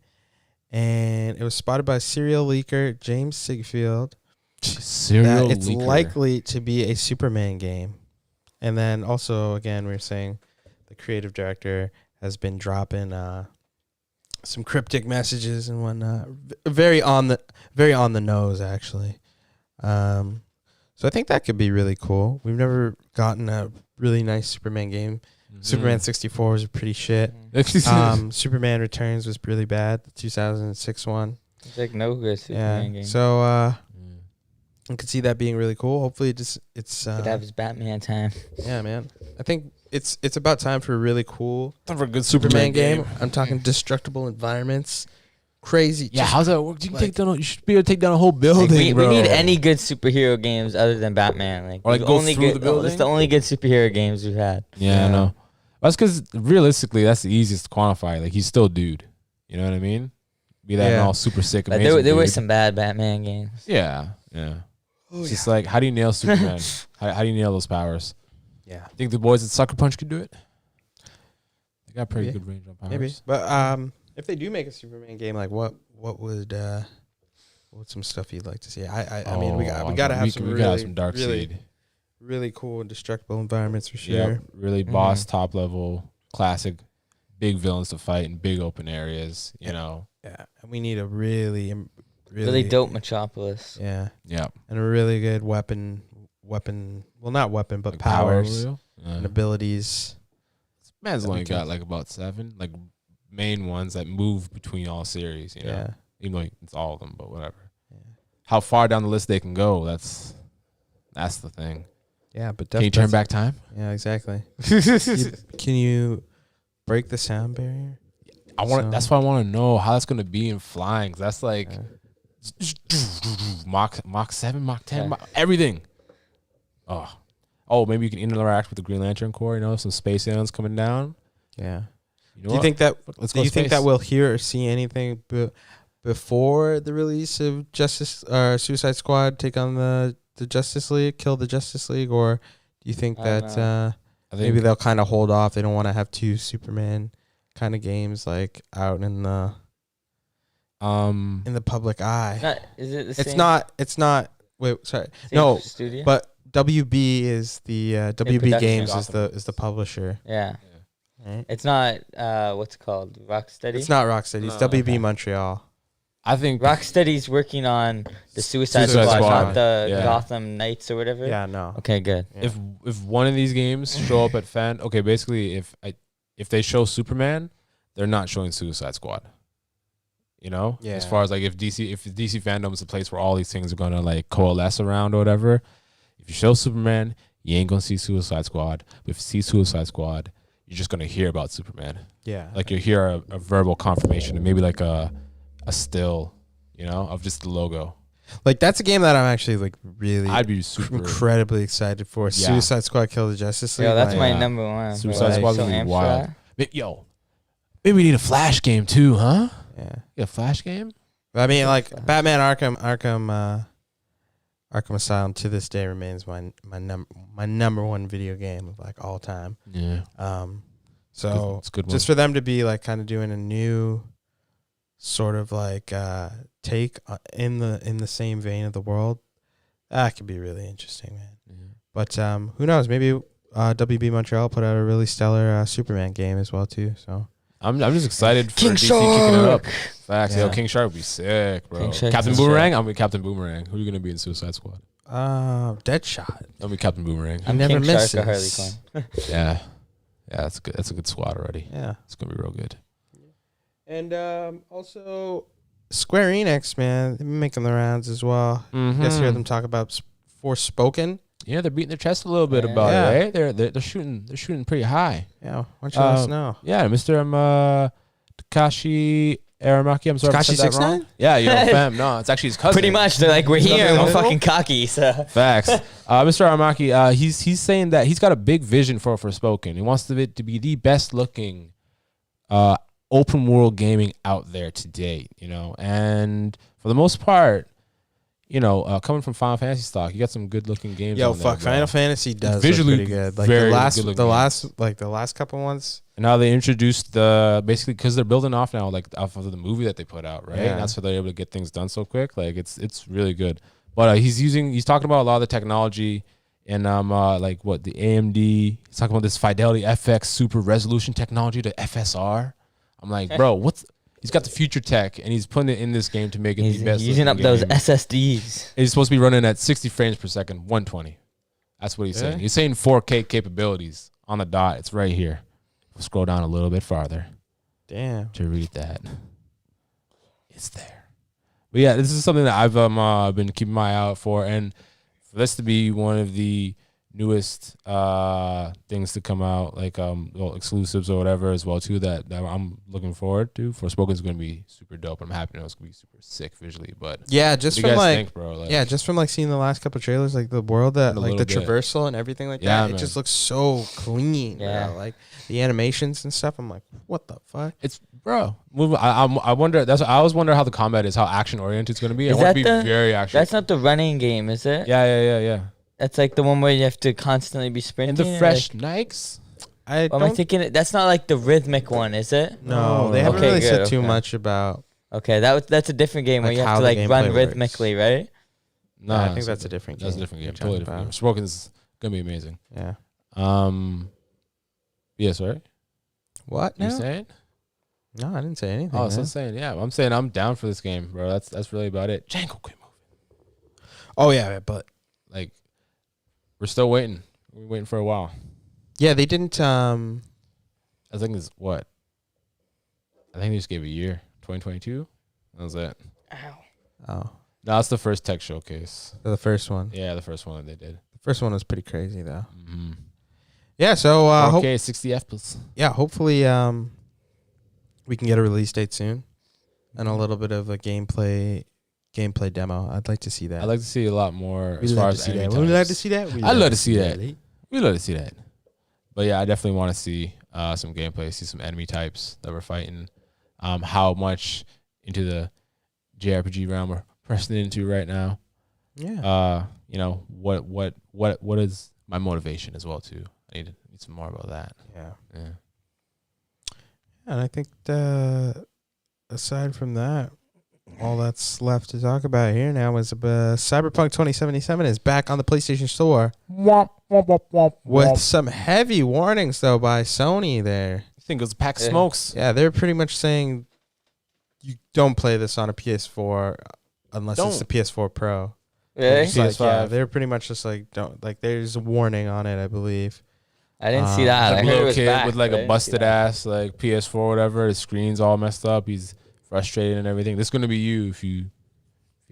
and it was spotted by serial leaker James Sigfield.
Serial
It's
leaker.
likely to be a Superman game. And then also, again, we're saying the creative director has been dropping some cryptic messages and whatnot. Very on the nose, actually. So I think that could be really cool. We've never gotten a really nice Superman game. Superman 64 was pretty shit. Superman Returns was really bad, the 2006 one.
It's like no good Superman game.
So I could see that being really cool. Hopefully it's
could have his Batman time.
yeah, man. I think it's about time for a really cool
Time for a good
Superman game. I'm talking destructible environments. Crazy.
Yeah,
just-
how's that work? You should be able to take down a whole building,
Like, we
bro.
need any good superhero games other than Batman. Like,
Or, like,
the
go
only
through
good,
the building?
It's the only good superhero games we've had.
Yeah, I know. That's because realistically, that's the easiest to quantify. Like, he's still dude. You know what I mean? Be that all super sick,
But
amazing.
there were
dude.
some bad Batman games.
Yeah. It's just like, how do you nail Superman? how do you nail those powers?
Yeah.
Think the boys at Sucker Punch could do it? They got pretty
Maybe.
good range on powers.
Maybe. But if they do make a Superman game, like what what's some stuff you'd like to see? I mean we gotta have some really,
some dark
really,
seed.
really cool and destructible environments for sure.
Yeah, really boss top level, classic, big villains to fight in big open areas. You know.
Yeah. And we need a really
Really dope Metropolis.
Yeah.
Yeah.
And a really good weapon well not weapon, but
Like
powers
power wheel?
and abilities.
Man's
That'd be
only got
tough.
like about 7 like main ones that move between all series. You know,
Yeah.
even though it's all of them, but whatever. How far down the list they can go? That's the thing.
Yeah, but
Can you turn back time?
Yeah, exactly. Can you break the sound barrier?
I want.
So-
That's why I want to know how that's gonna be in flying. 'Cause that's like Mach 7, Mach 10, everything. Oh, maybe you can interact with the Green Lantern Corps. You know, some space aliens coming down.
Yeah.
You know
Do you think that
Let's
do
go
you think
space.
that we'll hear or see anything before the release of Suicide Squad take on the Justice League, kill the Justice League, or do you think
I don't
that
I think
maybe they'll kind of hold off? They don't want to have two Superman kind of games like out in the public eye.
Is it the
It's
same?
not. It's not. Wait, sorry.
same
No,
studio?
but WB is the WB
production.
Games is the publisher.
yeah.
Right?
It's not what's it called? Rocksteady?
It's not Rocksteady. It's
No.
WB
Okay.
Montreal.
I think
Rocksteady's working on the Suicide
Suicide
Squad,
Squad.
not the
Yeah.
Gotham Knights or whatever.
Yeah, no.
Okay, good.
Yeah.
if one of these games show up at fan, okay, basically if they show Superman, they're not showing Suicide Squad. You know,
Yeah.
as far as like if DC fandom is a place where all these things are gonna like coalesce around or whatever. If you show Superman, you ain't gonna see Suicide Squad. But if you see Suicide Squad, you're just gonna hear about Superman.
Yeah.
Like you hear a verbal confirmation and maybe like a still, you know, of just the logo.
Like that's a game that I'm actually like really
I'd be super.
incredibly excited for.
Yeah.
Suicide Squad Kill the Justice League.
Yo, that's
like,
my
Yeah.
number one.
Suicide
bro.
Squad's
So
gonna be
amped for
wild.
that.
Yo, maybe we need a Flash game too, huh?
Yeah.
Yeah, Flash game.
I mean, like Batman Arkham Asylum to this day remains my number one video game of like all time.
Yeah,
So
it's a good one.
just for them to be like kind of doing a new sort of like take in the same vein of the world, that could be really interesting, man.
Yeah.
But who knows? Maybe WB Montreal put out a really stellar Superman game as well too. So
I'm just excited for
King
DC kicking it up.
Shark.
Facts.
Yeah.
Yo, King Shark would be sick, bro.
King Shark
Captain
is
Boomerang. I'm with Captain Boomerang. Who are you gonna be in Suicide Squad?
Deadshot.
I'll be Captain Boomerang.
I never
King Shark
misses.
or Harley Quinn.
Yeah, that's good. That's a good squad already.
Yeah.
It's gonna be real good.
And also Square Enix, man, they've been making the rounds as well. You guys hear them talk about Forspoken?
Yeah, they're beating their chest a little bit
Yeah.
about
Yeah.
it, right? They're shooting pretty high.
Yeah, why don't you let us
Um,
know?
Yeah, Mr. Takashi Aramaki. I'm sorry if I
Takashi
said that wrong.
69?
Yeah, you know, fam. No, it's actually his cousin.
Pretty much. They're like, we're here and we're
Little?
fucking cocky. So
Facts. Mr. Aramaki, he's saying that he's got a big vision for Forspoken. He wants it to be the best looking open world gaming out there to date, you know. And for the most part, you know, coming from Final Fantasy stock, you got some good looking games.
Yo,
on there,
fuck,
bro.
Final Fantasy does
Visually
look pretty good. Like
very
the last,
good-looking
the last couple ones.
And now they introduced basically because they're building off now, like off of the movie that they put out, right?
Yeah.
And that's why they're able to get things done so quick. Like it's really good. But he's talking about a lot of the technology and like what the AMD. He's talking about this Fidelity FX super resolution technology, the FSR. I'm like, bro, he's got the future tech and he's putting it in this game to make it
he's
the best.
using up
looking
those
game.
SSDs.
He's supposed to be running at 60 frames per second, 120. That's what he's saying. He's saying 4K capabilities on the dot. It's right here. We'll scroll down a little bit farther
Damn.
to read that. It's there. But yeah, this is something that I've been keeping my eye out for, and for this to be one of the newest things to come out, like exclusives or whatever as well too, that I'm looking forward to. Forspoken is going to be super dope. I'm happy to know it's going to be super sick visually. But
Yeah, just
what do
from
you guys
like
think, bro? Like,
yeah, just from like seeing the last couple trailers, like the world that
A
like the
little bit.
traversal and everything like
Yeah,
that,
man.
it just looks so clean.
Yeah.
Bro. Like the animations and stuff. I'm like, what the fuck?
it's bro. I wonder. I always wonder how the combat is, how action oriented it's going to be.
Is
I want
that
it to be
the-
very action.
That's not the running game, is it?
Yeah.
That's like the one where you have to constantly be
And
sprinting.
the
or
fresh
like-
Nikes.
I
Am I
don't
thinking that's not like the rhythmic one, is it?
No, they haven't
Okay,
really said
good,
too
okay.
much about.
Okay, that's a different game where
Like
you have
how
to
the
like run
gameplay works.
rhythmically, right?
No,
I think that's a different game.
That's a different game.
you're
Totally
talking
different game. Spoken is gonna be amazing.
about. Yeah.
Yes, right.
What?
You
now?
saying?
No, I didn't say anything.
Oh, so I'm
man.
saying, yeah. I'm saying I'm down for this game, bro. That's really about it. Django, quit moving.
Oh yeah, but
Like, we're still waiting. We're waiting for a while.
yeah, they didn't.
I think it's what? I think they just gave a year. 2022. That was it.
Oh,
No, that's the first tech showcase.
the first one.
Yeah, the first one that they did.
The first one was pretty crazy though.
Mm-hmm.
Yeah. So
Okay, 60 FPS.
hopefully we can get a release date soon and a little bit of a gameplay demo. I'd like to see that.
I'd like to see a lot more
We'd
as far
love
as
to see
enemy
that. We'd like
types.
to see that.
I'd love to see that. We'd love to see that. But yeah, I definitely want to see some gameplay, see some enemy types that we're fighting. How much into the JRPG realm we're pressing into right now.
Yeah.
You know, what is my motivation as well too? I need some more about that.
Yeah.
Yeah.
And I think aside from that, all that's left to talk about here now is Cyberpunk 2077 is back on the PlayStation Store with some heavy warnings though by Sony there.
I think it was a pack of smokes.
Yeah, they're pretty much saying you don't play this on a PS4 unless it's the PS4 Pro.
Really?
It's like,
PS5.
yeah, they're pretty much just like don't like. There's a warning on it, I believe.
I didn't see that.
Like
I
a
heard it
little
was
kid
back,
with like
but I
a
didn't see
busted
that.
ass like PS4 whatever. His screen's all messed up. He's frustrated and everything. This is gonna be you if you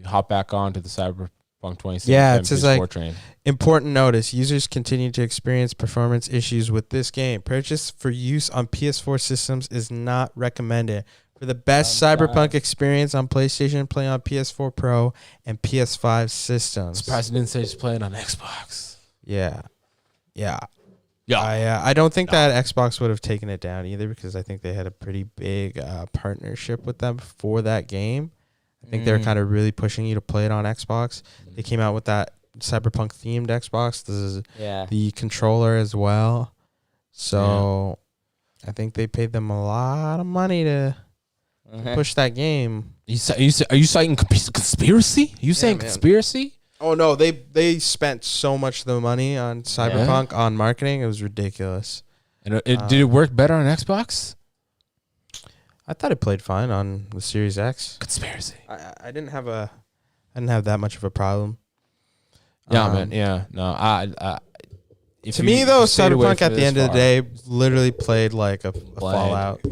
hop back onto the Cyberpunk 2077
Yeah, it says
PS4
like
train.
important notice: users continue to experience performance issues with this game. Purchase for use on PS4 systems is not recommended. For the best Cyberpunk experience on PlayStation, play on PS4 Pro and PS5 systems.
Surprised it didn't say just play it on Xbox.
Yeah.
Yeah.
I don't think that Xbox would have taken it down either because I think they had a pretty big partnership with them for that game. I think they're kind of really pushing you to play it on Xbox. They came out with that Cyberpunk themed Xbox. This is the controller as well. So I think they paid them a lot of money to push that game.
Are you citing conspiracy? Are you saying
man.
conspiracy?
Oh no, they spent so much of the money on Cyberpunk on marketing. It was ridiculous.
And did it work better on Xbox?
I thought it played fine on the Series X.
Conspiracy.
I didn't have that much of a problem.
Yeah, man. Yeah. No,
To me though, Cyberpunk at the end of the day literally played like a Fallout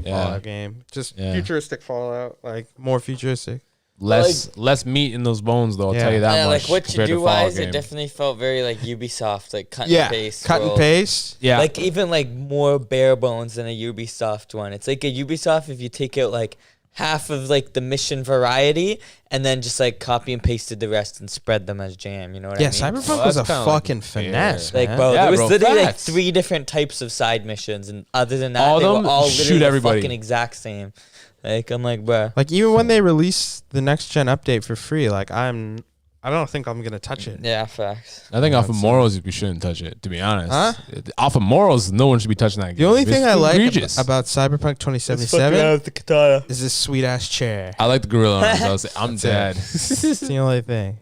game. Just futuristic Fallout, like more futuristic.
Less meat in those bones, though. I'll tell you that
Yeah,
much.
like what you
compared to
do
Fallout
wise, it
game.
definitely felt very like Ubisoft, like cut and paste.
Cut and
world.
paste.
Yeah,
Like even like more bare bones than a Ubisoft one. It's like a Ubisoft if you take out like half of like the mission variety and then just like copy and pasted the rest and spread them as jam. You know what I mean?
Cyberpunk was a
that's kinda
fucking finesse,
Like,
man.
bro,
Yeah,
there was
bro,
literally
facts.
like 3 different types of side missions, and other than that,
All
they
of
were
them
all
shoot
literally the
everybody.
fucking exact same. Like, I'm like, bro.
Like even when they release the next gen update for free, like I don't think I'm gonna touch it.
Yeah, facts.
I think off of morals, we shouldn't touch it. To be honest,
Huh?
Off of morals, no one should be touching that game.
The only thing I like
egregious.
about Cyberpunk 2077
the katana.
is this sweet ass chair.
I like the gorilla arms. I'm dead.
It's the only thing.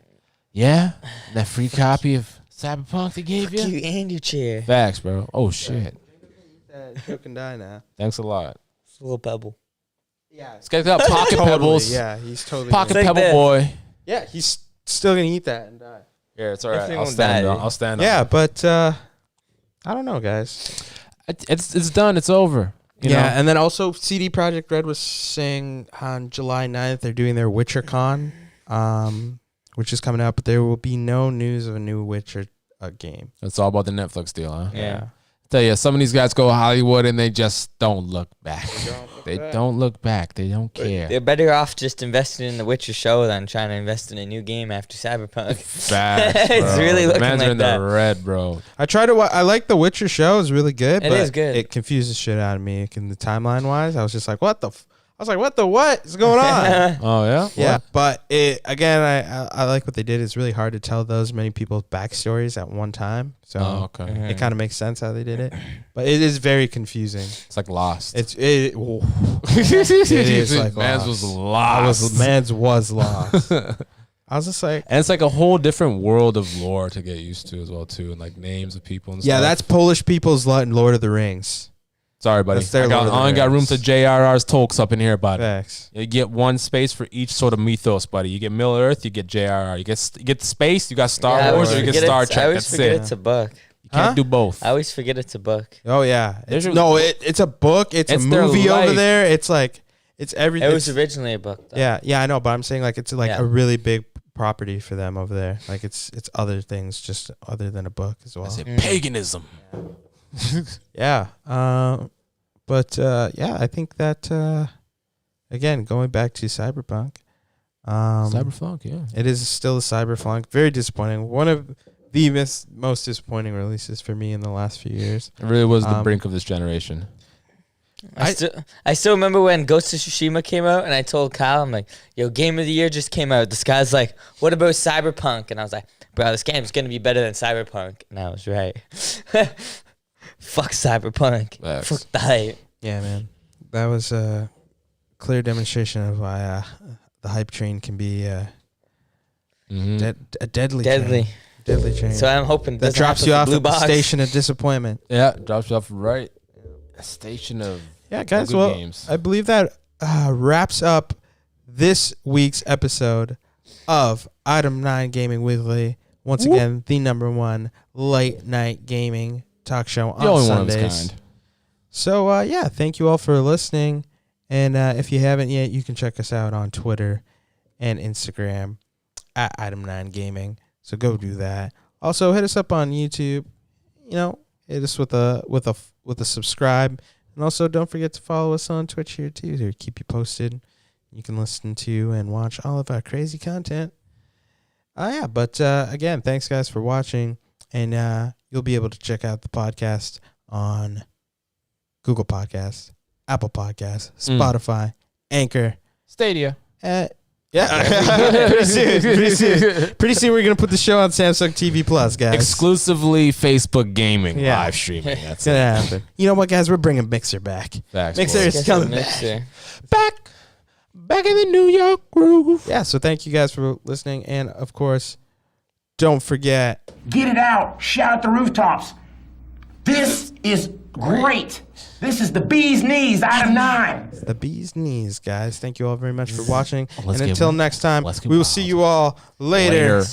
Yeah, that free copy of Cyberpunk they gave you.
You and your chair.
Facts, bro. Oh shit.
You can die now.
Thanks a lot.
It's a little pebble.
Yeah.
This guy's got pocket pebbles.
Yeah, he's totally.
Pocket
It's like
pebble
this.
boy.
Yeah, he's still gonna eat that and die.
Yeah, it's all right.
Definitely
I'll
won't
stand.
die,
Up.
dude.
I'll stand.
Yeah,
up.
but I don't know, guys.
It's done. It's over. You know?
And then also CD Projekt Red was saying on July 9th they're doing their WitcherCon, which is coming out, but there will be no news of a new Witcher game.
It's all about the Netflix deal, huh?
Yeah.
Tell you, some of these guys go Hollywood and they just don't look back. They don't look back. They don't care.
They're better off just investing in the Witcher show than trying to invest in a new game after Cyberpunk.
Facts,
It's
bro.
really looking
Man's
like
in
that.
the red, bro.
I try to. I like the Witcher show; it's really good.
It
but
is good.
It confuses shit out of me. In the timeline wise, I was just like, "What the?" I was like, "What the what is going on?"
Oh yeah,
Yeah,
What?
but it again, I like what they did. It's really hard to tell those many people's backstories at one time, so
Oh, okay.
it kind of makes sense how they did it. But it is very confusing.
It's like Lost.
It is like
Man's
Lost.
was lost.
Man's was lost. I was just like,
And it's like a whole different world of lore to get used to as well too, and like names of people and
yeah,
stuff.
that's Polish people's Lord of the Rings.
Sorry, buddy.
that's their
I
Lord of the
only got room
Rings.
to JRR's Tolks up in here, bud.
Facts.
You get one space for each sort of mythos, buddy. You get Middle Earth, you get JRR. You get space, you got Star
Yeah, I
Wars,
always
or you get
forget
Star
it's- I
Trek.
always
That's
forget
it.
it's a book.
You can't
Huh?
do both.
I always forget it's a book.
Oh yeah,
There's
it's a book. It's
It's
a
their
movie over
life.
there. It's like it's everything.
It was originally a book, though.
Yeah, I know, but I'm saying like it's like
Yeah.
a really big property for them over there. Like it's other things just other than a book as well.
I say paganism.
Yeah. Yeah, I think that again, going back to Cyberpunk.
Cyberpunk, yeah.
It is still a Cyberpunk. Very disappointing. One of the most disappointing releases for me in the last few years.
It really was the
Um,
brink of this generation.
I still remember when Ghost of Tsushima came out, and I told Kyle, I'm like, yo, Game of the Year just came out. This guy's like, what about Cyberpunk? And I was like, bro, this game's going to be better than Cyberpunk. And I was right. Fuck Cyberpunk.
Facts.
Fuck the hype.
Yeah, man. That was a clear demonstration of why the hype train can be a deadly train. Deadly train.
So I'm hoping
that drops you off at the station of disappointment.
Yeah, drops you off right. A station of
guys.
good
Well,
games.
I believe that wraps up this week's episode of Item 9 Gaming Weekly. Once again, the #1 late night gaming talk show on
The only
Sundays.
one of its kind.
So, thank you all for listening. And if you haven't yet, you can check us out on Twitter and Instagram at Item 9 Gaming. So go do that. Also, hit us up on YouTube. Hit us with a subscribe. And also, don't forget to follow us on Twitch here, too, to keep you posted. You can listen to and watch all of our crazy content. But again, thanks, guys, for watching. And you'll be able to check out the podcast on Google Podcasts, Apple Podcasts, Spotify, Anchor,
Stadia.
Pretty soon we're going to put the show on Samsung TV Plus, guys.
Exclusively Facebook gaming
Yeah.
live streaming. That's
It's going to happen. You know what, guys? We're bringing Mixer back.
Facts,
Mixer
boys.
is coming back.
Mixer.
Back in the New York groove. Yeah, so thank you guys for listening. And, of course, don't forget.
Get it out. Shout at the rooftops. This is great. This is the bee's knees, Item 9.
The bee's knees, guys. Thank you all very much for watching.
Let's
And
get
until
wild.
next time,
Let's get
we will
wild.
see you all later.
Later.